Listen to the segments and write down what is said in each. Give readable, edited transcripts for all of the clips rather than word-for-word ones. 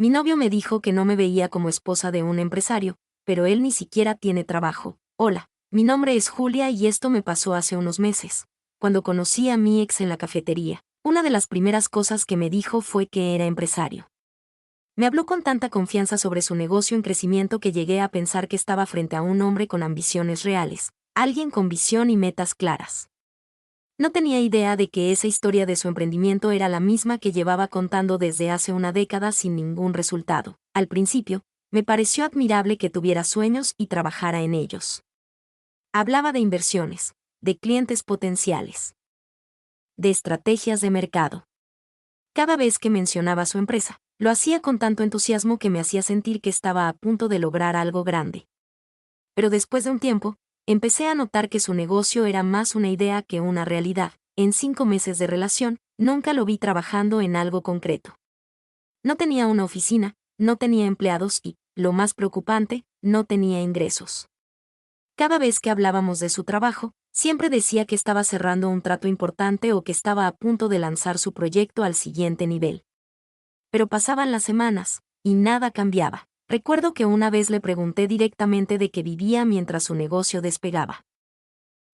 Mi novio me dijo que no me veía como esposa de un empresario, pero él ni siquiera tiene trabajo. Hola, mi nombre es Julia y esto me pasó hace unos meses. Cuando conocí a mi ex en la cafetería, una de las primeras cosas que me dijo fue que era empresario. Me habló con tanta confianza sobre su negocio en crecimiento que llegué a pensar que estaba frente a un hombre con ambiciones reales, alguien con visión y metas claras. No tenía idea de que esa historia de su emprendimiento era la misma que llevaba contando desde hace una década sin ningún resultado. Al principio, me pareció admirable que tuviera sueños y trabajara en ellos. Hablaba de inversiones, de clientes potenciales, de estrategias de mercado. Cada vez que mencionaba su empresa, lo hacía con tanto entusiasmo que me hacía sentir que estaba a punto de lograr algo grande. Pero después de un tiempo, empecé a notar que su negocio era más una idea que una realidad. En 5 meses de relación, nunca lo vi trabajando en algo concreto. No tenía una oficina, no tenía empleados y, lo más preocupante, no tenía ingresos. Cada vez que hablábamos de su trabajo, siempre decía que estaba cerrando un trato importante o que estaba a punto de lanzar su proyecto al siguiente nivel. Pero pasaban las semanas, y nada cambiaba. Recuerdo que una vez le pregunté directamente de qué vivía mientras su negocio despegaba.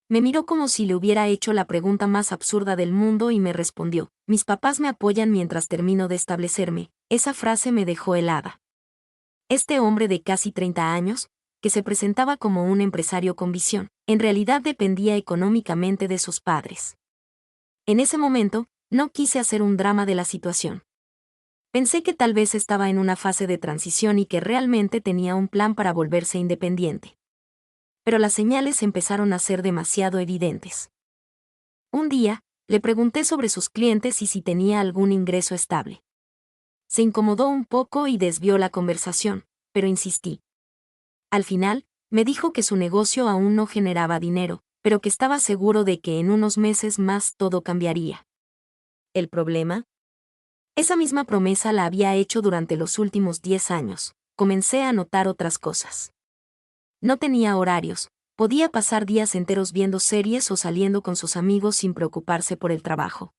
Me miró como si le hubiera hecho la pregunta más absurda del mundo y me respondió: mis papás me apoyan mientras termino de establecerme. Esa frase me dejó helada. Este hombre de casi 30 años, que se presentaba como un empresario con visión, en realidad dependía económicamente de sus padres. En ese momento, no quise hacer un drama de la situación. Pensé que tal vez estaba en una fase de transición y que realmente tenía un plan para volverse independiente. Pero las señales empezaron a ser demasiado evidentes. Un día, le pregunté sobre sus clientes y si tenía algún ingreso estable. Se incomodó un poco y desvió la conversación, pero insistí. Al final, me dijo que su negocio aún no generaba dinero, pero que estaba seguro de que en unos meses más todo cambiaría. ¿El problema? Esa misma promesa la había hecho durante los últimos 10 años. Comencé a notar otras cosas. No tenía horarios, podía pasar días enteros viendo series o saliendo con sus amigos sin preocuparse por el trabajo.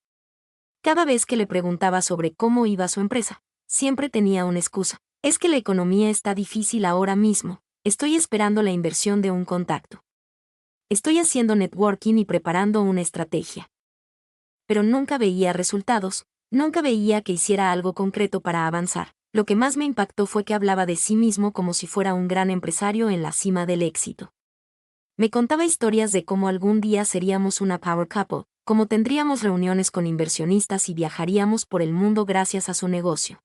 Cada vez que le preguntaba sobre cómo iba su empresa, siempre tenía una excusa. Es que la economía está difícil ahora mismo, estoy esperando la inversión de un contacto. Estoy haciendo networking y preparando una estrategia. Pero nunca veía resultados, nunca veía que hiciera algo concreto para avanzar. Lo que más me impactó fue que hablaba de sí mismo como si fuera un gran empresario en la cima del éxito. Me contaba historias de cómo algún día seríamos una power couple, cómo tendríamos reuniones con inversionistas y viajaríamos por el mundo gracias a su negocio.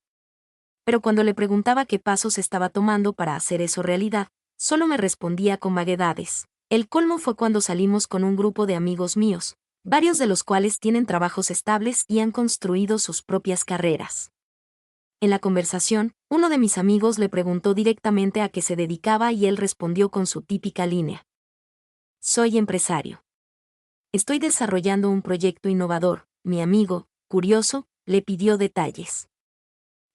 Pero cuando le preguntaba qué pasos estaba tomando para hacer eso realidad, solo me respondía con vaguedades. El colmo fue cuando salimos con un grupo de amigos míos, varios de los cuales tienen trabajos estables y han construido sus propias carreras. En la conversación, uno de mis amigos le preguntó directamente a qué se dedicaba y él respondió con su típica línea: soy empresario. Estoy desarrollando un proyecto innovador. Mi amigo, curioso, le pidió detalles.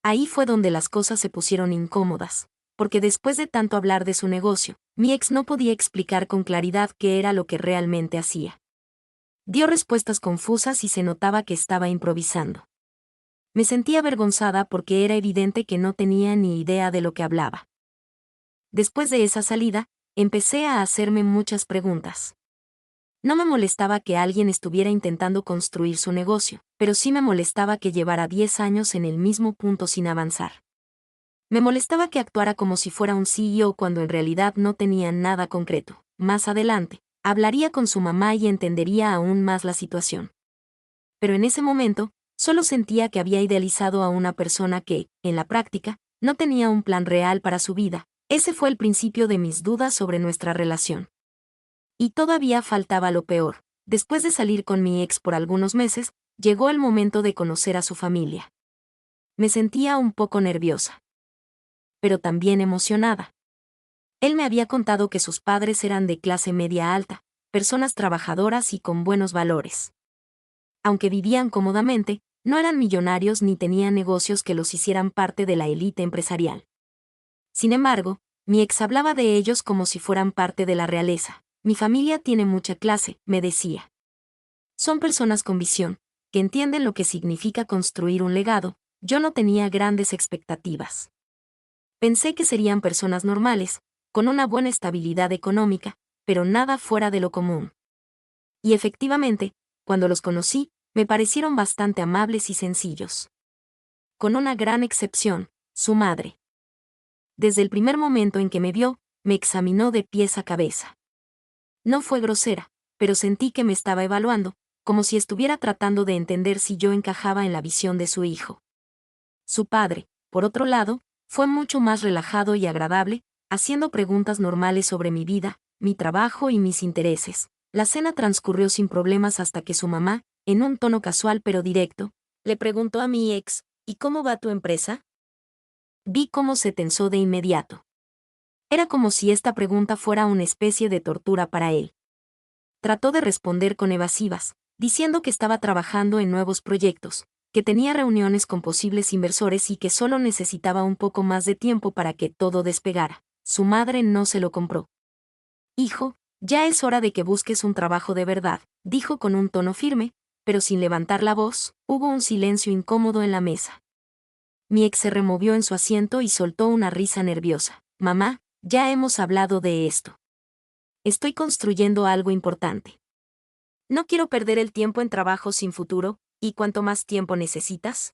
Ahí fue donde las cosas se pusieron incómodas, porque después de tanto hablar de su negocio, mi ex no podía explicar con claridad qué era lo que realmente hacía. Dio respuestas confusas y se notaba que estaba improvisando. Me sentía avergonzada porque era evidente que no tenía ni idea de lo que hablaba. Después de esa salida, empecé a hacerme muchas preguntas. No me molestaba que alguien estuviera intentando construir su negocio, pero sí me molestaba que llevara 10 años en el mismo punto sin avanzar. Me molestaba que actuara como si fuera un CEO cuando en realidad no tenía nada concreto. Más adelante, hablaría con su mamá y entendería aún más la situación. Pero en ese momento, solo sentía que había idealizado a una persona que, en la práctica, no tenía un plan real para su vida. Ese fue el principio de mis dudas sobre nuestra relación. Y todavía faltaba lo peor. Después de salir con mi ex por algunos meses, llegó el momento de conocer a su familia. Me sentía un poco nerviosa, pero también emocionada. Él me había contado que sus padres eran de clase media alta, personas trabajadoras y con buenos valores. Aunque vivían cómodamente, no eran millonarios ni tenían negocios que los hicieran parte de la élite empresarial. Sin embargo, mi ex hablaba de ellos como si fueran parte de la realeza. Mi familia tiene mucha clase, me decía. Son personas con visión, que entienden lo que significa construir un legado, Yo no tenía grandes expectativas. Pensé que serían personas normales, con una buena estabilidad económica, pero nada fuera de lo común. Y efectivamente, cuando los conocí, me parecieron bastante amables y sencillos. Con una gran excepción, su madre. Desde el primer momento en que me vio, me examinó de pies a cabeza. No fue grosera, pero sentí que me estaba evaluando, como si estuviera tratando de entender si yo encajaba en la visión de su hijo. Su padre, por otro lado, fue mucho más relajado y agradable, haciendo preguntas normales sobre mi vida, mi trabajo y mis intereses. La cena transcurrió sin problemas hasta que su mamá, en un tono casual pero directo, le preguntó a mi ex, ¿y cómo va tu empresa? Vi cómo se tensó de inmediato. Era como si esta pregunta fuera una especie de tortura para él. Trató de responder con evasivas, diciendo que estaba trabajando en nuevos proyectos, que tenía reuniones con posibles inversores y que solo necesitaba un poco más de tiempo para que todo despegara. Su madre no se lo compró. Hijo, ya es hora de que busques un trabajo de verdad, dijo con un tono firme, pero sin levantar la voz. Hubo un silencio incómodo en la mesa. Mi ex se removió en su asiento y soltó una risa nerviosa. Mamá, ya hemos hablado de esto. Estoy construyendo algo importante. No quiero perder el tiempo en trabajo sin futuro, ¿y cuánto más tiempo necesitas?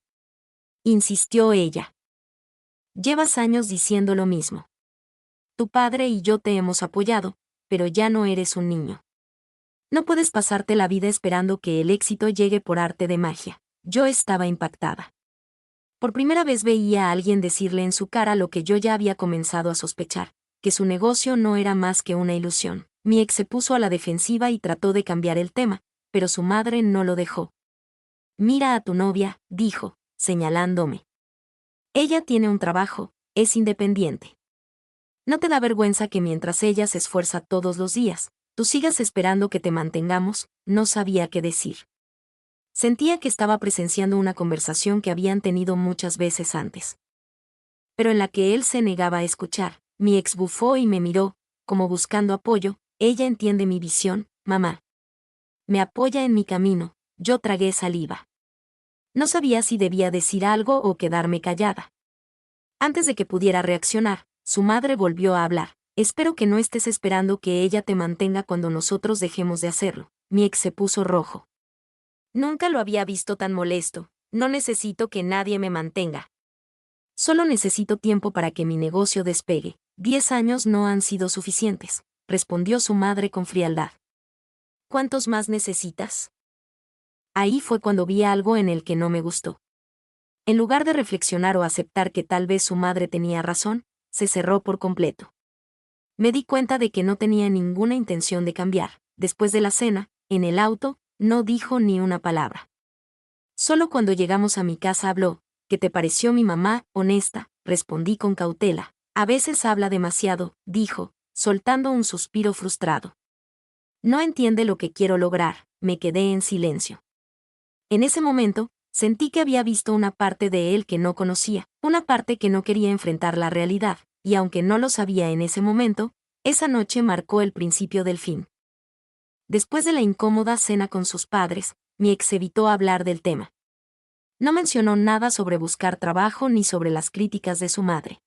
Insistió ella. Llevas años diciendo lo mismo. Tu padre y yo te hemos apoyado, pero ya no eres un niño. No puedes pasarte la vida esperando que el éxito llegue por arte de magia. Yo estaba impactada. Por primera vez veía a alguien decirle en su cara lo que yo ya había comenzado a sospechar, que su negocio no era más que una ilusión. Mi ex se puso a la defensiva y trató de cambiar el tema, pero su madre no lo dejó. Mira a tu novia, dijo, señalándome. Ella tiene un trabajo, es independiente. ¿No te da vergüenza que mientras ella se esfuerza todos los días, tú sigas esperando que te mantengamos? No sabía qué decir. Sentía que estaba presenciando una conversación que habían tenido muchas veces antes, pero en la que él se negaba a escuchar. Mi ex bufó y me miró, como buscando apoyo. Ella entiende mi visión, mamá. Me apoya en mi camino. Yo tragué saliva. No sabía si debía decir algo o quedarme callada. Antes de que pudiera reaccionar, su madre volvió a hablar. Espero que no estés esperando que ella te mantenga cuando nosotros dejemos de hacerlo. Mi ex se puso rojo. Nunca lo había visto tan molesto. No necesito que nadie me mantenga. Solo necesito tiempo para que mi negocio despegue. 10 años no han sido suficientes, respondió su madre con frialdad. ¿Cuántos más necesitas? Ahí fue cuando vi algo en el que no me gustó. En lugar de reflexionar o aceptar que tal vez su madre tenía razón, se cerró por completo. Me di cuenta de que no tenía ninguna intención de cambiar. Después de la cena, en el auto, no dijo ni una palabra. Solo cuando llegamos a mi casa habló. ¿Qué te pareció mi mamá? Honesta, respondí con cautela. A veces habla demasiado, dijo, soltando un suspiro frustrado. No entiende lo que quiero lograr. Me quedé en silencio. En ese momento, sentí que había visto una parte de él que no conocía, una parte que no quería enfrentar la realidad, y aunque no lo sabía en ese momento, esa noche marcó el principio del fin. Después de la incómoda cena con sus padres, mi ex evitó hablar del tema. No mencionó nada sobre buscar trabajo ni sobre las críticas de su madre.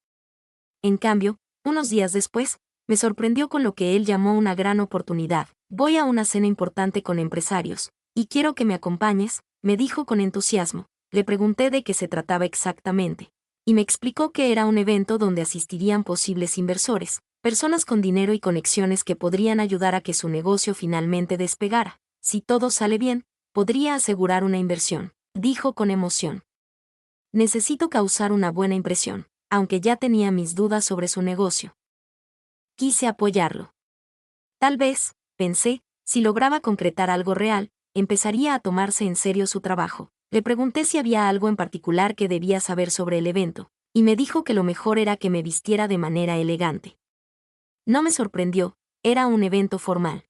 En cambio, unos días después, me sorprendió con lo que él llamó una gran oportunidad. Voy a una cena importante con empresarios, y quiero que me acompañes, me dijo con entusiasmo. Le pregunté de qué se trataba exactamente, y me explicó que era un evento donde asistirían posibles inversores, personas con dinero y conexiones que podrían ayudar a que su negocio finalmente despegara. Si todo sale bien, podría asegurar una inversión, dijo con emoción. Necesito causar una buena impresión, aunque ya tenía mis dudas sobre su negocio. Quise apoyarlo. Tal vez, pensé, si lograba concretar algo real, empezaría a tomarse en serio su trabajo. Le pregunté si había algo en particular que debía saber sobre el evento, y me dijo que lo mejor era que me vistiera de manera elegante. No me sorprendió, era un evento formal.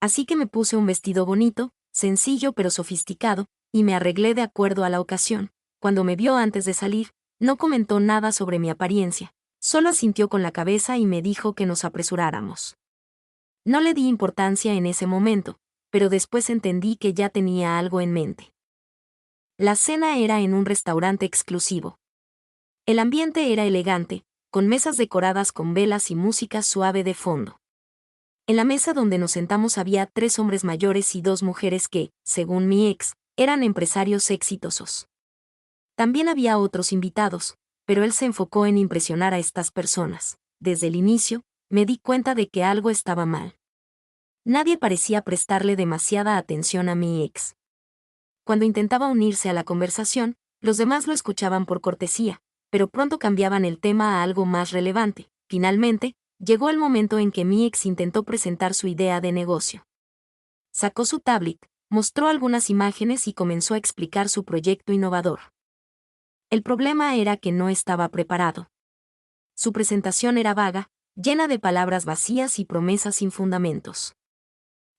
Así que me puse un vestido bonito, sencillo pero sofisticado, y me arreglé de acuerdo a la ocasión. Cuando me vio antes de salir, no comentó nada sobre mi apariencia, solo asintió con la cabeza y me dijo que nos apresuráramos. No le di importancia en ese momento, pero después entendí que ya tenía algo en mente. La cena era en un restaurante exclusivo. El ambiente era elegante, con mesas decoradas con velas y música suave de fondo. En la mesa donde nos sentamos había 3 hombres mayores y 2 mujeres que, según mi ex, eran empresarios exitosos. También había otros invitados, pero él se enfocó en impresionar a estas personas. Desde el inicio, me di cuenta de que algo estaba mal. Nadie parecía prestarle demasiada atención a mi ex. Cuando intentaba unirse a la conversación, los demás lo escuchaban por cortesía, pero pronto cambiaban el tema a algo más relevante. Finalmente, llegó el momento en que mi ex intentó presentar su idea de negocio. Sacó su tablet, mostró algunas imágenes y comenzó a explicar su proyecto innovador. El problema era que no estaba preparado. Su presentación era vaga, llena de palabras vacías y promesas sin fundamentos.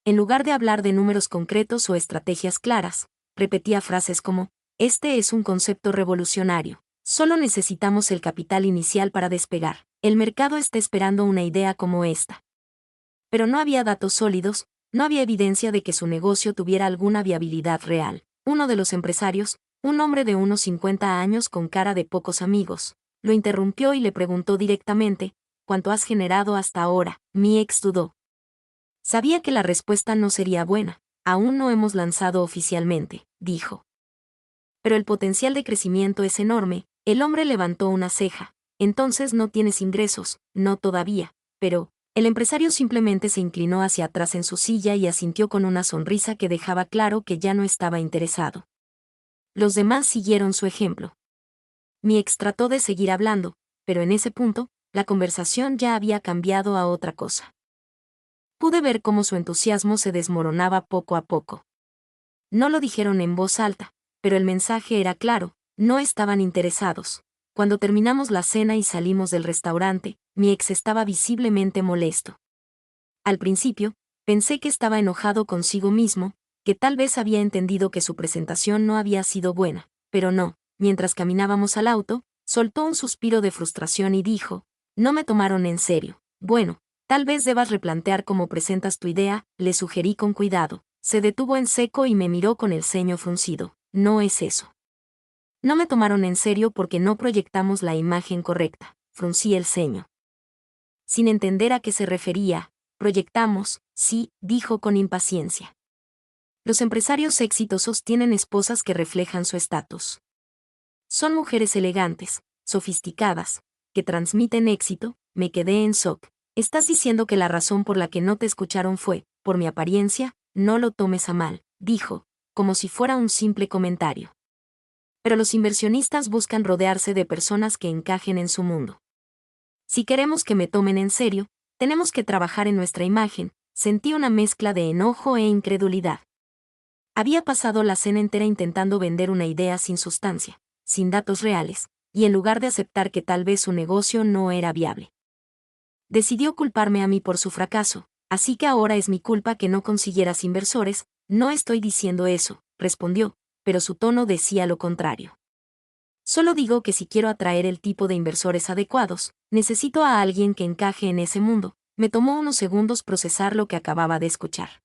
En lugar de hablar de números concretos o estrategias claras, repetía frases como, este es un concepto revolucionario, solo necesitamos el capital inicial para despegar, el mercado está esperando una idea como esta. Pero no había datos sólidos, no había evidencia de que su negocio tuviera alguna viabilidad real. Uno de los empresarios, un hombre de unos 50 años con cara de pocos amigos, lo interrumpió y le preguntó directamente, ¿cuánto has generado hasta ahora? Mi ex dudó. Sabía que la respuesta no sería buena, aún no hemos lanzado oficialmente, dijo. Pero el potencial de crecimiento es enorme. El hombre levantó una ceja. Entonces no tienes ingresos, no todavía, pero, el empresario simplemente se inclinó hacia atrás en su silla y asintió con una sonrisa que dejaba claro que ya no estaba interesado. Los demás siguieron su ejemplo. Mi ex trató de seguir hablando, pero en ese punto, la conversación ya había cambiado a otra cosa. Pude ver cómo su entusiasmo se desmoronaba poco a poco. No lo dijeron en voz alta, pero el mensaje era claro, no estaban interesados. Cuando terminamos la cena y salimos del restaurante, mi ex estaba visiblemente molesto. Al principio, pensé que estaba enojado consigo mismo, que tal vez había entendido que su presentación no había sido buena, pero no. Mientras caminábamos al auto, soltó un suspiro de frustración y dijo, no me tomaron en serio. Bueno, tal vez debas replantear cómo presentas tu idea, le sugerí con cuidado. Se detuvo en seco y me miró con el ceño fruncido. No es eso. No me tomaron en serio porque no proyectamos la imagen correcta, fruncí el ceño. Sin entender a qué se refería, proyectamos, sí, dijo con impaciencia. Los empresarios exitosos tienen esposas que reflejan su estatus. Son mujeres elegantes, sofisticadas, que transmiten éxito. Me quedé en shock. ¿Estás diciendo que la razón por la que no te escucharon fue, por mi apariencia? No lo tomes a mal, dijo, como si fuera un simple comentario. Pero los inversionistas buscan rodearse de personas que encajen en su mundo. Si queremos que me tomen en serio, tenemos que trabajar en nuestra imagen. Sentí una mezcla de enojo e incredulidad. Había pasado la cena entera intentando vender una idea sin sustancia, sin datos reales, y en lugar de aceptar que tal vez su negocio no era viable. Decidió culparme a mí por su fracaso, así que ahora es mi culpa que no consiguieras inversores. No estoy diciendo eso, respondió, pero su tono decía lo contrario. Solo digo que si quiero atraer el tipo de inversores adecuados, necesito a alguien que encaje en ese mundo. Me tomó unos segundos procesar lo que acababa de escuchar.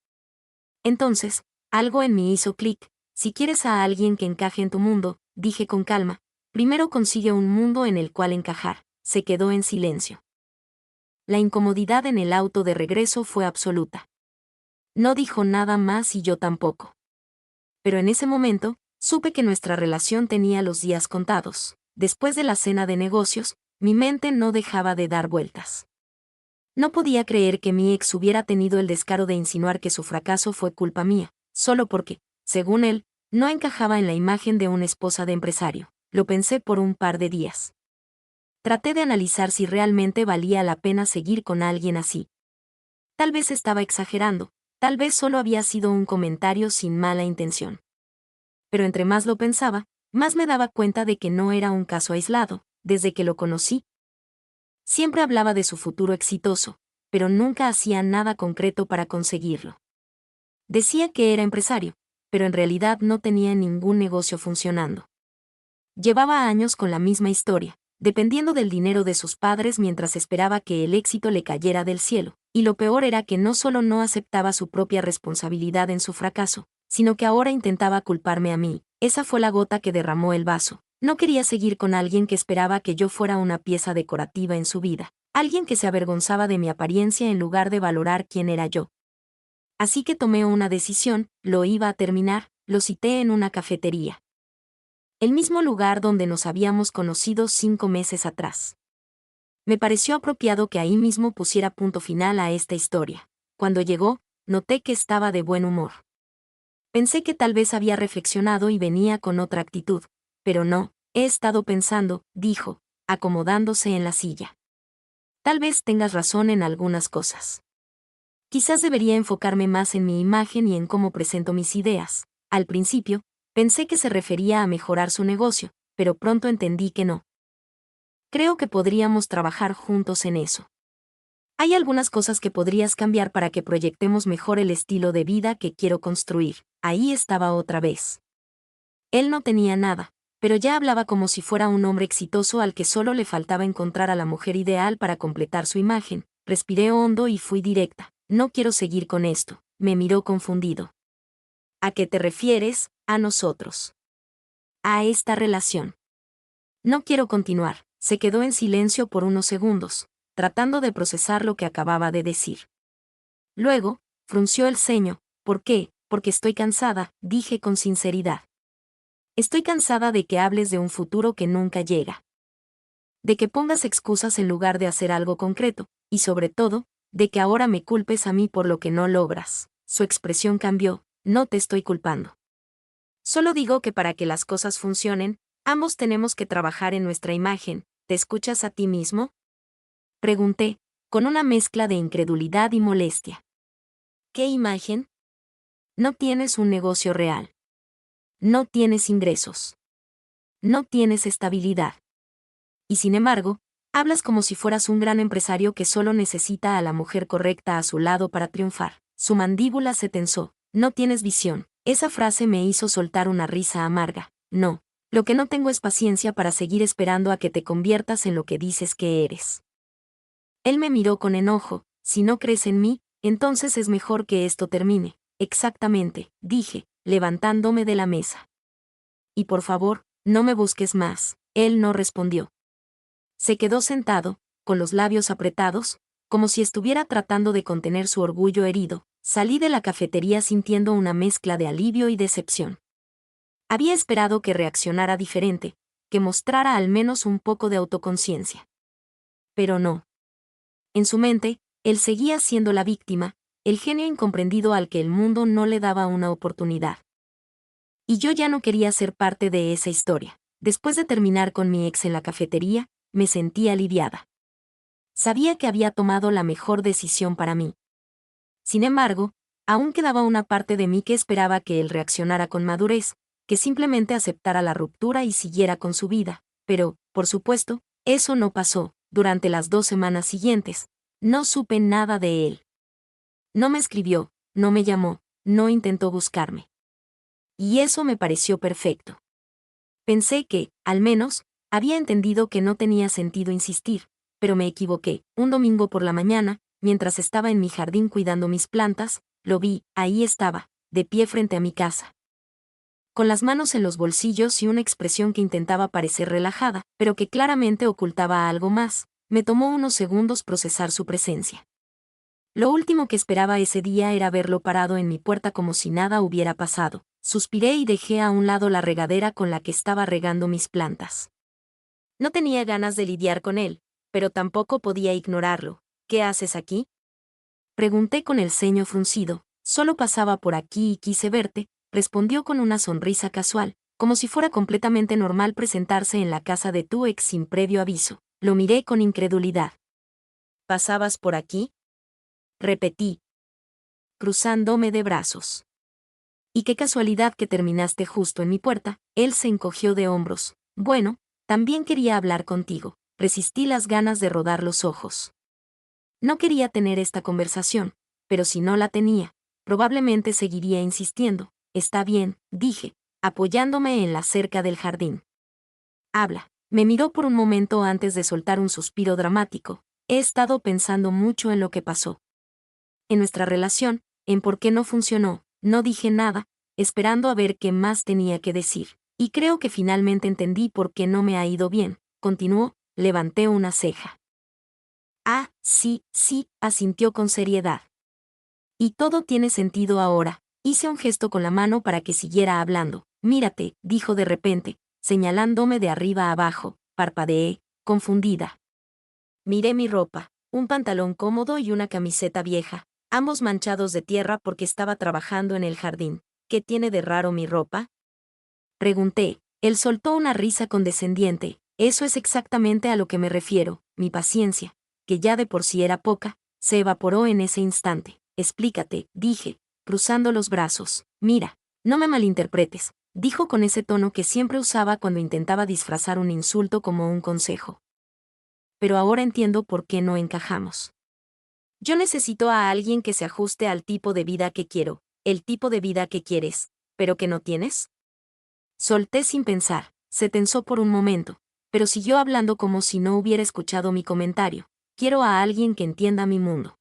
Entonces, algo en mí hizo clic. Si quieres a alguien que encaje en tu mundo, dije con calma, primero consigue un mundo en el cual encajar. Se quedó en silencio. La incomodidad en el auto de regreso fue absoluta. No dijo nada más y yo tampoco. Pero en ese momento, supe que nuestra relación tenía los días contados. Después de la cena de negocios, mi mente no dejaba de dar vueltas. No podía creer que mi ex hubiera tenido el descaro de insinuar que su fracaso fue culpa mía, solo porque, según él, no encajaba en la imagen de una esposa de empresario. Lo pensé por un par de días. Traté de analizar si realmente valía la pena seguir con alguien así. Tal vez estaba exagerando, tal vez solo había sido un comentario sin mala intención. Pero entre más lo pensaba, más me daba cuenta de que no era un caso aislado. Desde que lo conocí, siempre hablaba de su futuro exitoso, pero nunca hacía nada concreto para conseguirlo. Decía que era empresario, pero en realidad no tenía ningún negocio funcionando. Llevaba años con la misma historia, dependiendo del dinero de sus padres mientras esperaba que el éxito le cayera del cielo, y lo peor era que no solo no aceptaba su propia responsabilidad en su fracaso, sino que ahora intentaba culparme a mí. Esa fue la gota que derramó el vaso. No quería seguir con alguien que esperaba que yo fuera una pieza decorativa en su vida. Alguien que se avergonzaba de mi apariencia en lugar de valorar quién era yo. Así que tomé una decisión, lo iba a terminar, lo cité en una cafetería. El mismo lugar donde nos habíamos conocido 5 meses atrás. Me pareció apropiado que ahí mismo pusiera punto final a esta historia. Cuando llegó, noté que estaba de buen humor. Pensé que tal vez había reflexionado y venía con otra actitud, pero no, he estado pensando, dijo, acomodándose en la silla. Tal vez tengas razón en algunas cosas. Quizás debería enfocarme más en mi imagen y en cómo presento mis ideas. Al principio, pensé que se refería a mejorar su negocio, pero pronto entendí que no. Creo que podríamos trabajar juntos en eso. Hay algunas cosas que podrías cambiar para que proyectemos mejor el estilo de vida que quiero construir. Ahí estaba otra vez. Él no tenía nada, pero ya hablaba como si fuera un hombre exitoso al que solo le faltaba encontrar a la mujer ideal para completar su imagen. Respiré hondo y fui directa. No quiero seguir con esto. Me miró confundido. ¿A qué te refieres? A nosotros. A esta relación. No quiero continuar. Se quedó en silencio por unos segundos, tratando de procesar lo que acababa de decir. Luego, frunció el ceño. ¿Por qué? Porque estoy cansada, dije con sinceridad. Estoy cansada de que hables de un futuro que nunca llega. De que pongas excusas en lugar de hacer algo concreto, y sobre todo, de que ahora me culpes a mí por lo que no logras. Su expresión cambió. No te estoy culpando. Solo digo que para que las cosas funcionen, ambos tenemos que trabajar en nuestra imagen. ¿Te escuchas a ti mismo? Pregunté, con una mezcla de incredulidad y molestia. ¿Qué imagen? No tienes un negocio real. No tienes ingresos. No tienes estabilidad. Y sin embargo, hablas como si fueras un gran empresario que solo necesita a la mujer correcta a su lado para triunfar. Su mandíbula se tensó. No tienes visión. Esa frase me hizo soltar una risa amarga. No, lo que no tengo es paciencia para seguir esperando a que te conviertas en lo que dices que eres. Él me miró con enojo. Si no crees en mí, entonces es mejor que esto termine. Exactamente, dije, levantándome de la mesa. Y por favor, no me busques más. Él no respondió. Se quedó sentado, con los labios apretados, como si estuviera tratando de contener su orgullo herido. Salí de la cafetería sintiendo una mezcla de alivio y decepción. Había esperado que reaccionara diferente, que mostrara al menos un poco de autoconciencia. Pero no. En su mente, él seguía siendo la víctima, el genio incomprendido al que el mundo no le daba una oportunidad. Y yo ya no quería ser parte de esa historia. Después de terminar con mi ex en la cafetería, me sentí aliviada. Sabía que había tomado la mejor decisión para mí. Sin embargo, aún quedaba una parte de mí que esperaba que él reaccionara con madurez, que simplemente aceptara la ruptura y siguiera con su vida. Pero, por supuesto, eso no pasó. Durante las 2 semanas siguientes, no supe nada de él. No me escribió, no me llamó, no intentó buscarme. Y eso me pareció perfecto. Pensé que, al menos, había entendido que no tenía sentido insistir, pero me equivoqué. Un domingo por la mañana, mientras estaba en mi jardín cuidando mis plantas, lo vi. Ahí estaba, de pie frente a mi casa. Con las manos en los bolsillos y una expresión que intentaba parecer relajada, pero que claramente ocultaba algo más. Me tomó unos segundos procesar su presencia. Lo último que esperaba ese día era verlo parado en mi puerta como si nada hubiera pasado. Suspiré y dejé a un lado la regadera con la que estaba regando mis plantas. No tenía ganas de lidiar con él, pero tampoco podía ignorarlo. ¿Qué haces aquí? Pregunté con el ceño fruncido. Solo pasaba por aquí y quise verte, respondió con una sonrisa casual, como si fuera completamente normal presentarse en la casa de tu ex sin previo aviso. Lo miré con incredulidad. ¿Pasabas por aquí? Repetí, cruzándome de brazos. Y qué casualidad que terminaste justo en mi puerta. Él se encogió de hombros. Bueno, también quería hablar contigo. Resistí las ganas de rodar los ojos. No quería tener esta conversación, pero si no la tenía, probablemente seguiría insistiendo. Está bien, dije, apoyándome en la cerca del jardín. Habla. Me miró por un momento antes de soltar un suspiro dramático. He estado pensando mucho en lo que pasó. En nuestra relación, en por qué no funcionó. No dije nada, esperando a ver qué más tenía que decir. Y creo que finalmente entendí por qué no me ha ido bien, continuó, levanté una ceja. Ah, sí, sí, asintió con seriedad. Y todo tiene sentido ahora. Hice un gesto con la mano para que siguiera hablando. Mírate, dijo de repente, señalándome de arriba a abajo, parpadeé, confundida. Miré mi ropa, un pantalón cómodo y una camiseta vieja, ambos manchados de tierra porque estaba trabajando en el jardín. ¿Qué tiene de raro mi ropa? Pregunté. Él soltó una risa condescendiente. Eso es exactamente a lo que me refiero, mi paciencia, que ya de por sí era poca, se evaporó en ese instante. Explícate, dije, cruzando los brazos. Mira, no me malinterpretes, dijo con ese tono que siempre usaba cuando intentaba disfrazar un insulto como un consejo. Pero ahora entiendo por qué no encajamos. Yo necesito a alguien que se ajuste al tipo de vida que quiero, el tipo de vida que quieres, pero que no tienes. Solté sin pensar, se tensó por un momento, pero siguió hablando como si no hubiera escuchado mi comentario. Quiero a alguien que entienda mi mundo.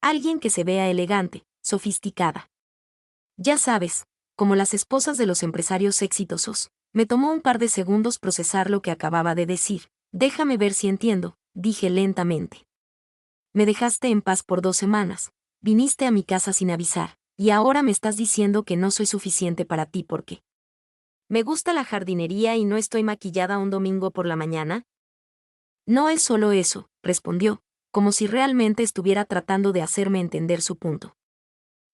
Alguien que se vea elegante, sofisticada. Ya sabes, como las esposas de los empresarios exitosos. Me tomó un par de segundos procesar lo que acababa de decir. Déjame ver si entiendo, dije lentamente. Me dejaste en paz por 2 semanas, viniste a mi casa sin avisar, y ahora me estás diciendo que no soy suficiente para ti porque me gusta la jardinería y no estoy maquillada un domingo por la mañana. No es solo eso, respondió, como si realmente estuviera tratando de hacerme entender su punto.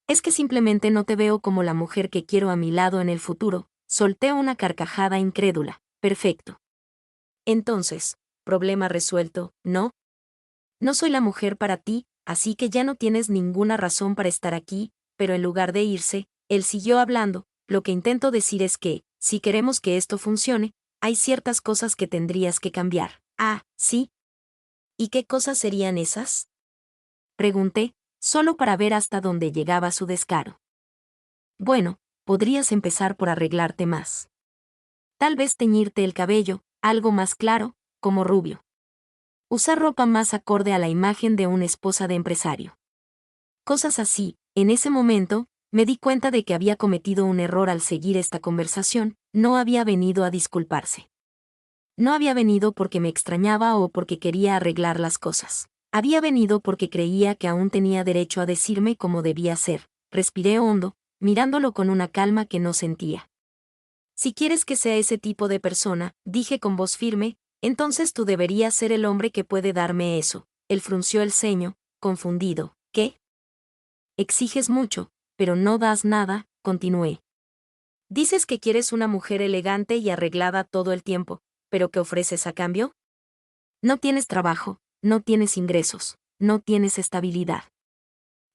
Es que simplemente no te veo como la mujer que quiero a mi lado en el futuro. Solté una carcajada incrédula. Perfecto. Entonces, problema resuelto, ¿no? No soy la mujer para ti, así que ya no tienes ninguna razón para estar aquí, pero en lugar de irse, él siguió hablando. Lo que intento decir es que, si queremos que esto funcione, hay ciertas cosas que tendrías que cambiar. Ah, ¿sí? ¿Y qué cosas serían esas? Pregunté, solo para ver hasta dónde llegaba su descaro. Bueno, podrías empezar por arreglarte más. Tal vez teñirte el cabello, algo más claro, como rubio. Usar ropa más acorde a la imagen de una esposa de empresario. Cosas así. En ese momento, me di cuenta de que había cometido un error al seguir esta conversación. No había venido a disculparse. No había venido porque me extrañaba o porque quería arreglar las cosas. Había venido porque creía que aún tenía derecho a decirme cómo debía ser. Respiré hondo, mirándolo con una calma que no sentía. Si quieres que sea ese tipo de persona, dije con voz firme, entonces tú deberías ser el hombre que puede darme eso. Él frunció el ceño, confundido. ¿Qué? Exiges mucho, pero no das nada, continué. Dices que quieres una mujer elegante y arreglada todo el tiempo, pero ¿qué ofreces a cambio? No tienes trabajo, no tienes ingresos, no tienes estabilidad.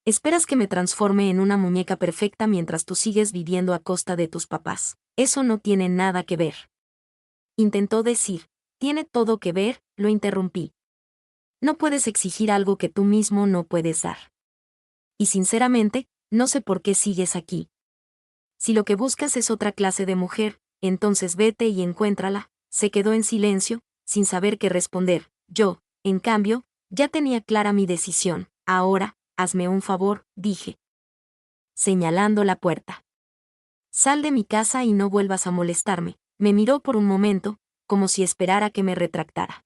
Esperas que me transforme en una muñeca perfecta mientras tú sigues viviendo a costa de tus papás. Eso no tiene nada que ver. Intentó decir, tiene todo que ver, lo interrumpí. No puedes exigir algo que tú mismo no puedes dar. Y sinceramente, no sé por qué sigues aquí. Si lo que buscas es otra clase de mujer, entonces vete y encuéntrala. Se quedó en silencio, sin saber qué responder. Yo, en cambio, ya tenía clara mi decisión. Ahora, hazme un favor, dije, señalando la puerta. Sal de mi casa y no vuelvas a molestarme. Me miró por un momento, como si esperara que me retractara.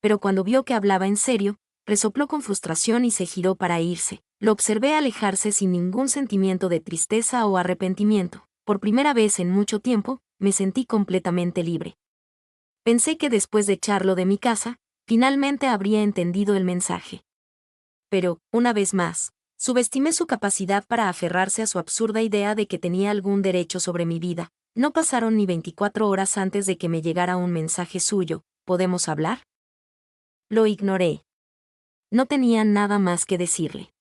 Pero cuando vio que hablaba en serio, resopló con frustración y se giró para irse. Lo observé alejarse sin ningún sentimiento de tristeza o arrepentimiento. Por primera vez en mucho tiempo, me sentí completamente libre. Pensé que después de echarlo de mi casa, finalmente habría entendido el mensaje. Pero, una vez más, subestimé su capacidad para aferrarse a su absurda idea de que tenía algún derecho sobre mi vida. No pasaron ni 24 horas antes de que me llegara un mensaje suyo. ¿Podemos hablar? Lo ignoré. No tenía nada más que decirle.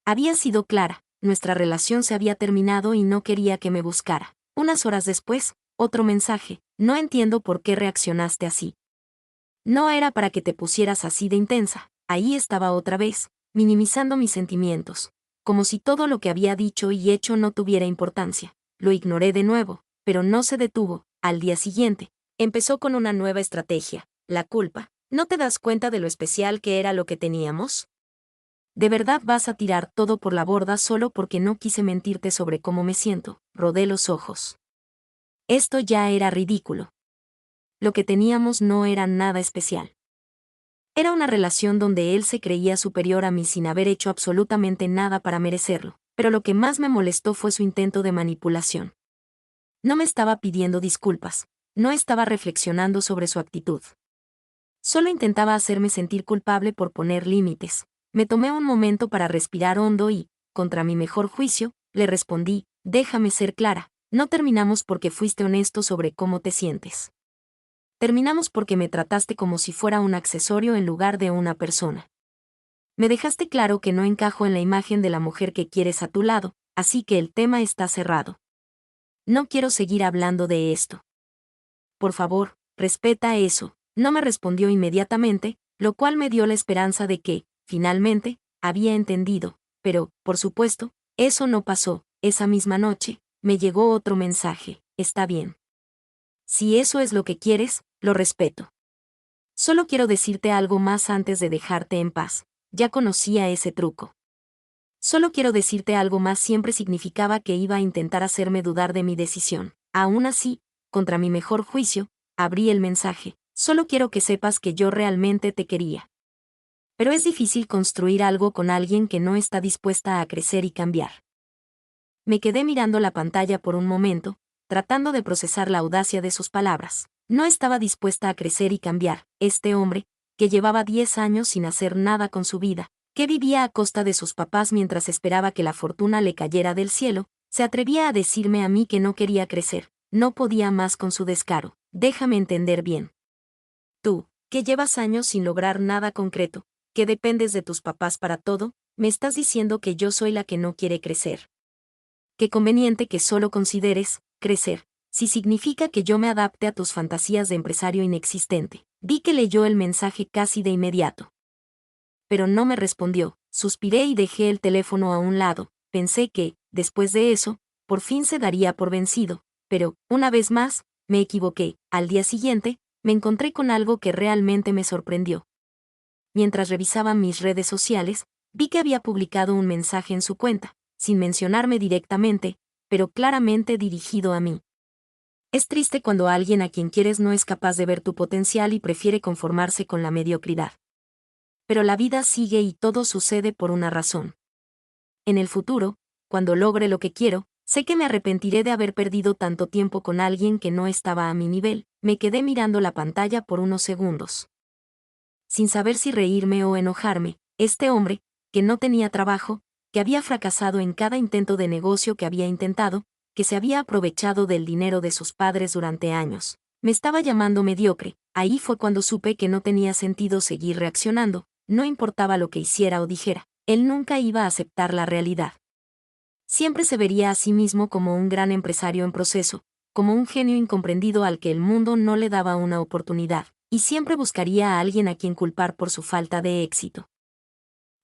Había sido clara, nuestra relación se había terminado y no quería que me buscara. Unas horas después, otro mensaje, no entiendo por qué reaccionaste así. No era para que te pusieras así de intensa. Ahí estaba otra vez, minimizando mis sentimientos, como si todo lo que había dicho y hecho no tuviera importancia. Lo ignoré de nuevo, pero no se detuvo. Al día siguiente, empezó con una nueva estrategia, la culpa. ¿No te das cuenta de lo especial que era lo que teníamos? ¿De verdad vas a tirar todo por la borda solo porque no quise mentirte sobre cómo me siento? Rodé los ojos. Esto ya era ridículo. Lo que teníamos no era nada especial. Era una relación donde él se creía superior a mí sin haber hecho absolutamente nada para merecerlo, pero lo que más me molestó fue su intento de manipulación. No me estaba pidiendo disculpas, no estaba reflexionando sobre su actitud. Solo intentaba hacerme sentir culpable por poner límites. Me tomé un momento para respirar hondo y, contra mi mejor juicio, le respondí, déjame ser clara, no terminamos porque fuiste honesto sobre cómo te sientes. Terminamos porque me trataste como si fuera un accesorio en lugar de una persona. Me dejaste claro que no encajo en la imagen de la mujer que quieres a tu lado, así que el tema está cerrado. No quiero seguir hablando de esto. Por favor, respeta eso. No me respondió inmediatamente, lo cual me dio la esperanza de que, finalmente, había entendido, pero, por supuesto, eso no pasó. Esa misma noche, me llegó otro mensaje, está bien. Si eso es lo que quieres, lo respeto. Solo quiero decirte algo más antes de dejarte en paz. Ya conocía ese truco. Solo quiero decirte algo más siempre significaba que iba a intentar hacerme dudar de mi decisión. Aún así, contra mi mejor juicio, abrí el mensaje. Solo quiero que sepas que yo realmente te quería. Pero es difícil construir algo con alguien que no está dispuesta a crecer y cambiar. Me quedé mirando la pantalla por un momento, tratando de procesar la audacia de sus palabras. No estaba dispuesta a crecer y cambiar. Este hombre, que llevaba 10 años sin hacer nada con su vida, que vivía a costa de sus papás mientras esperaba que la fortuna le cayera del cielo, se atrevía a decirme a mí que no quería crecer. No podía más con su descaro. Déjame entender bien. Tú, que llevas años sin lograr nada concreto, que dependes de tus papás para todo, me estás diciendo que yo soy la que no quiere crecer. Qué conveniente que solo consideres crecer, si significa que yo me adapte a tus fantasías de empresario inexistente. Vi que leyó el mensaje casi de inmediato. Pero no me respondió, suspiré y dejé el teléfono a un lado. Pensé que, después de eso, por fin se daría por vencido, pero, una vez más, me equivoqué. Al día siguiente, me encontré con algo que realmente me sorprendió. Mientras revisaba mis redes sociales, vi que había publicado un mensaje en su cuenta, sin mencionarme directamente, pero claramente dirigido a mí. Es triste cuando alguien a quien quieres no es capaz de ver tu potencial y prefiere conformarse con la mediocridad. Pero la vida sigue y todo sucede por una razón. En el futuro, cuando logre lo que quiero, sé que me arrepentiré de haber perdido tanto tiempo con alguien que no estaba a mi nivel. Me quedé mirando la pantalla por unos segundos. Sin saber si reírme o enojarme, este hombre, que no tenía trabajo, que había fracasado en cada intento de negocio que había intentado, que se había aprovechado del dinero de sus padres durante años, me estaba llamando mediocre. Ahí fue cuando supe que no tenía sentido seguir reaccionando, no importaba lo que hiciera o dijera, él nunca iba a aceptar la realidad. Siempre se vería a sí mismo como un gran empresario en proceso, como un genio incomprendido al que el mundo no le daba una oportunidad, y siempre buscaría a alguien a quien culpar por su falta de éxito.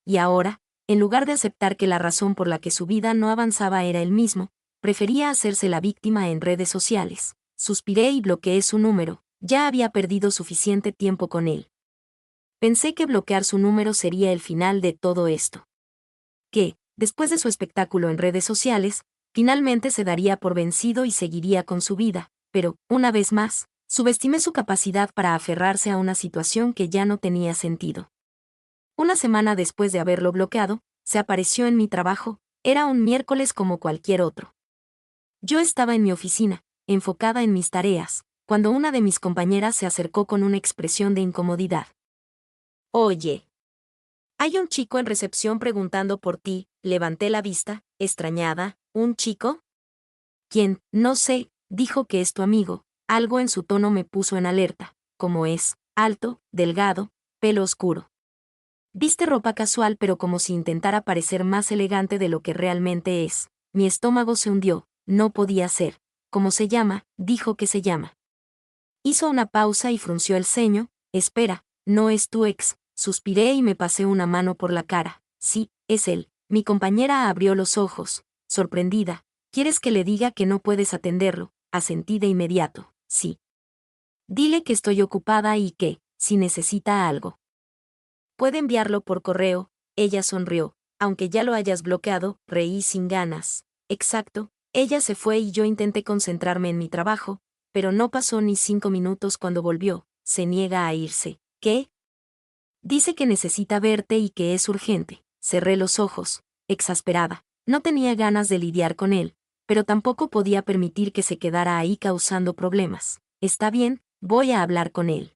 Y ahora, en lugar de aceptar que la razón por la que su vida no avanzaba era él mismo, prefería hacerse la víctima en redes sociales. Suspiré y bloqueé su número, ya había perdido suficiente tiempo con él. Pensé que bloquear su número sería el final de todo esto. Que, después de su espectáculo en redes sociales, finalmente se daría por vencido y seguiría con su vida, pero, una vez más, subestimé su capacidad para aferrarse a una situación que ya no tenía sentido. Una semana después de haberlo bloqueado, se apareció en mi trabajo, era un miércoles como cualquier otro. Yo estaba en mi oficina, enfocada en mis tareas, cuando una de mis compañeras se acercó con una expresión de incomodidad. Oye, hay un chico en recepción preguntando por ti. Levanté la vista, extrañada. ¿Un chico? ¿Quién? No sé, dijo que es tu amigo. Algo en su tono me puso en alerta. Como es, alto, delgado, pelo oscuro. Viste ropa casual pero como si intentara parecer más elegante de lo que realmente es. Mi estómago se hundió, no podía ser. ¿Cómo se llama? Dijo que se llama. Hizo una pausa y frunció el ceño. Espera, ¿no es tu ex? Suspiré y me pasé una mano por la cara. Sí, es él. Mi compañera abrió los ojos, sorprendida. ¿Quieres que le diga que no puedes atenderlo? Asentí de inmediato. Sí. Dile que estoy ocupada y que, si necesita algo, puede enviarlo por correo. Ella sonrió. Aunque ya lo hayas bloqueado, reí sin ganas. Exacto, Ella se fue y yo intenté concentrarme en mi trabajo, pero no pasó ni 5 minutos cuando volvió. Se niega a irse. ¿Qué? Dice que necesita verte y que es urgente. Cerré los ojos, exasperada. No tenía ganas de lidiar con él, pero tampoco podía permitir que se quedara ahí causando problemas. Está bien, voy a hablar con él.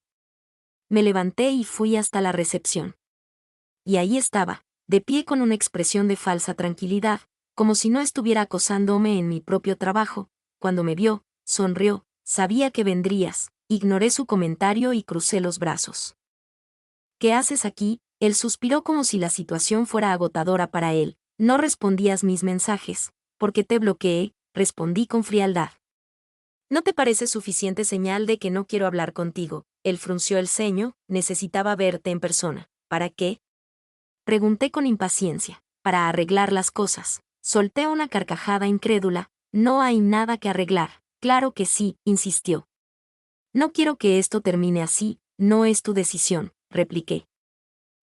Me levanté y fui hasta la recepción. Y ahí estaba, de pie con una expresión de falsa tranquilidad, como si no estuviera acosándome en mi propio trabajo. Cuando me vio, sonrió. Sabía que vendrías. Ignoré su comentario y crucé los brazos. ¿Qué haces aquí? Él suspiró como si la situación fuera agotadora para él. No respondías mis mensajes. ¿Por qué te bloqueé? Respondí con frialdad. ¿No te parece suficiente señal de que no quiero hablar contigo? Él frunció el ceño. Necesitaba verte en persona. ¿Para qué? Pregunté con impaciencia. Para arreglar las cosas. Solté una carcajada incrédula. No hay nada que arreglar. Claro que sí, insistió. No quiero que esto termine así, no es tu decisión, repliqué.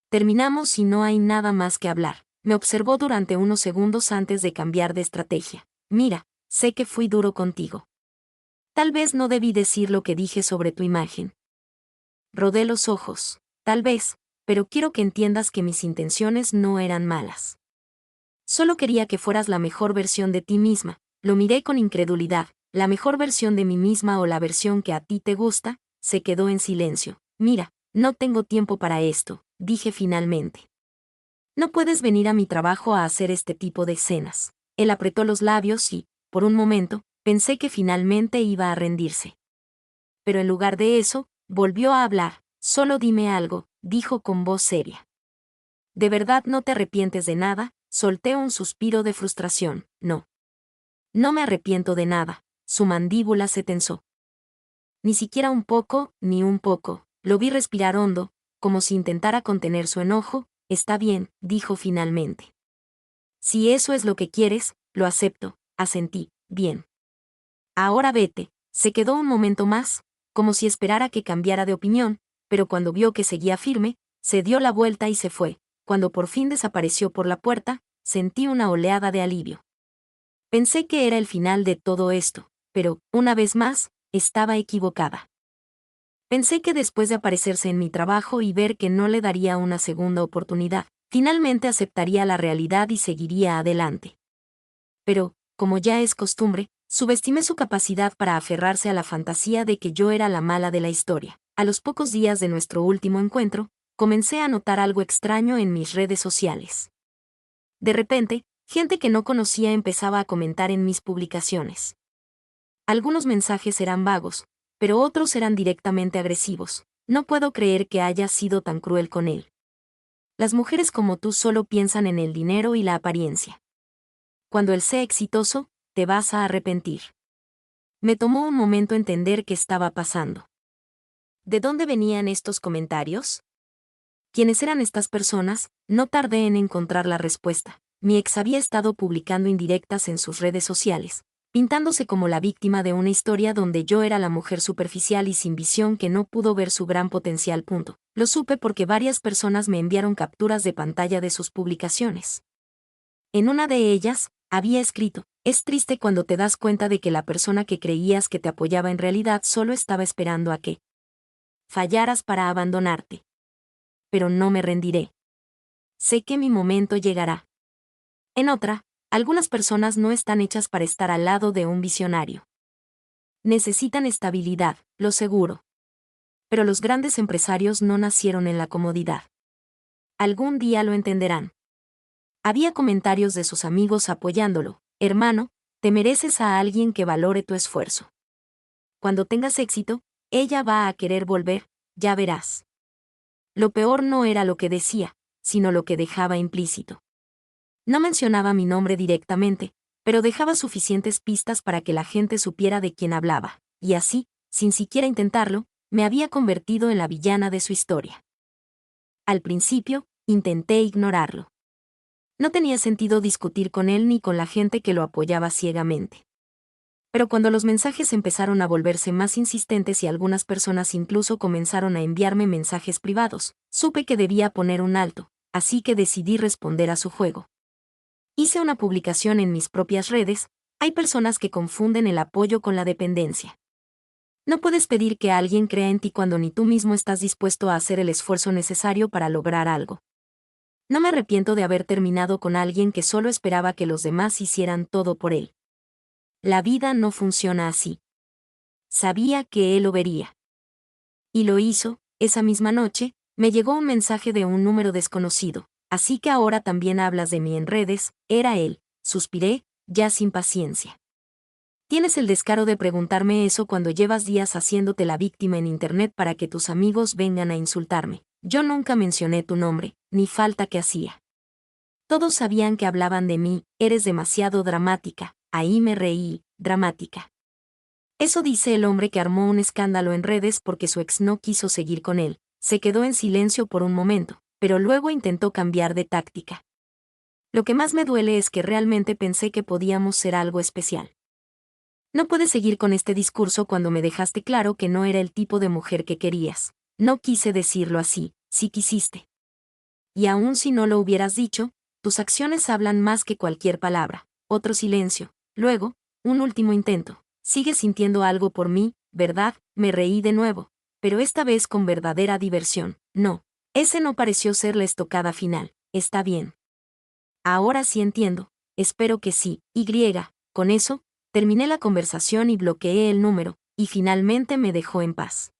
Terminamos y no hay nada más que hablar. Me observó durante unos segundos antes de cambiar de estrategia. Mira, sé que fui duro contigo. Tal vez no debí decir lo que dije sobre tu imagen. Rodé los ojos. Tal vez, pero quiero que entiendas que mis intenciones no eran malas. Solo quería que fueras la mejor versión de ti misma. Lo miré con incredulidad. La mejor versión de mí misma o la versión que a ti te gusta. Se quedó en silencio. Mira, no tengo tiempo para esto, dije finalmente. No puedes venir a mi trabajo a hacer este tipo de escenas. Él apretó los labios y, por un momento, pensé que finalmente iba a rendirse. Pero en lugar de eso, volvió a hablar. Solo dime algo, dijo con voz seria. ¿De verdad no te arrepientes de nada? Solté un suspiro de frustración. No. No me arrepiento de nada. Su mandíbula se tensó. Ni siquiera un poco, ni un poco. Lo vi respirar hondo, como si intentara contener su enojo. Está bien, dijo finalmente. Si eso es lo que quieres, lo acepto, asentí. Bien. Ahora vete. Se quedó un momento más, como si esperara que cambiara de opinión, pero cuando vio que seguía firme, se dio la vuelta y se fue. Cuando por fin desapareció por la puerta, sentí una oleada de alivio. Pensé que era el final de todo esto, pero, una vez más, estaba equivocada. Pensé que después de aparecerse en mi trabajo y ver que no le daría una segunda oportunidad, finalmente aceptaría la realidad y seguiría adelante. Pero, como ya es costumbre, subestimé su capacidad para aferrarse a la fantasía de que yo era la mala de la historia. A los pocos días de nuestro último encuentro, comencé a notar algo extraño en mis redes sociales. De repente, gente que no conocía empezaba a comentar en mis publicaciones. Algunos mensajes eran vagos, pero otros eran directamente agresivos. No puedo creer que hayas sido tan cruel con él. Las mujeres como tú solo piensan en el dinero y la apariencia. Cuando él sea exitoso, te vas a arrepentir. Me tomó un momento entender qué estaba pasando. ¿De dónde venían estos comentarios? ¿Quiénes eran estas personas? No tardé en encontrar la respuesta. Mi ex había estado publicando indirectas en sus redes sociales, pintándose como la víctima de una historia donde yo era la mujer superficial y sin visión que no pudo ver su gran potencial. Lo supe porque varias personas me enviaron capturas de pantalla de sus publicaciones. En una de ellas, había escrito: es triste cuando te das cuenta de que la persona que creías que te apoyaba en realidad solo estaba esperando a que fallaras para abandonarte. Pero no me rendiré. Sé que mi momento llegará. En otra, algunas personas no están hechas para estar al lado de un visionario. Necesitan estabilidad, lo seguro. Pero los grandes empresarios no nacieron en la comodidad. Algún día lo entenderán. Había comentarios de sus amigos apoyándolo. Hermano, te mereces a alguien que valore tu esfuerzo. Cuando tengas éxito, ella va a querer volver, ya verás. Lo peor no era lo que decía, sino lo que dejaba implícito. No mencionaba mi nombre directamente, pero dejaba suficientes pistas para que la gente supiera de quién hablaba, y así, sin siquiera intentarlo, me había convertido en la villana de su historia. Al principio, intenté ignorarlo. No tenía sentido discutir con él ni con la gente que lo apoyaba ciegamente. Pero cuando los mensajes empezaron a volverse más insistentes y algunas personas incluso comenzaron a enviarme mensajes privados, supe que debía poner un alto, así que decidí responder a su juego. Hice una publicación en mis propias redes, Hay personas que confunden el apoyo con la dependencia. No puedes pedir que alguien crea en ti cuando ni tú mismo estás dispuesto a hacer el esfuerzo necesario para lograr algo. No me arrepiento de haber terminado con alguien que solo esperaba que los demás hicieran todo por él. La vida no funciona así. Sabía que él lo vería. Y lo hizo. Esa misma noche, me llegó un mensaje de un número desconocido. Así que ahora también hablas de mí en redes. Era él. Suspiré, ya sin paciencia. Tienes el descaro de preguntarme eso cuando llevas días haciéndote la víctima en internet para que tus amigos vengan a insultarme. Yo nunca mencioné tu nombre, ni falta que hacía. Todos sabían que hablaban de mí. Eres demasiado dramática. Ahí me reí. Dramática. Eso dice el hombre que armó un escándalo en redes porque su ex no quiso seguir con él. Se quedó en silencio por un momento, pero luego intentó cambiar de táctica. Lo que más me duele es que realmente pensé que podíamos ser algo especial. No puedes seguir con este discurso cuando me dejaste claro que no era el tipo de mujer que querías. No quise decirlo así, sí quisiste. Y aun si no lo hubieras dicho, tus acciones hablan más que cualquier palabra. Otro silencio. Luego, un último intento. Sigues sintiendo algo por mí, ¿verdad? Me reí de nuevo. Pero esta vez con verdadera diversión. No. Ese no pareció ser la estocada final. Está bien. Ahora sí entiendo. Espero que sí. Con eso, terminé la conversación y bloqueé el número, y finalmente me dejó en paz.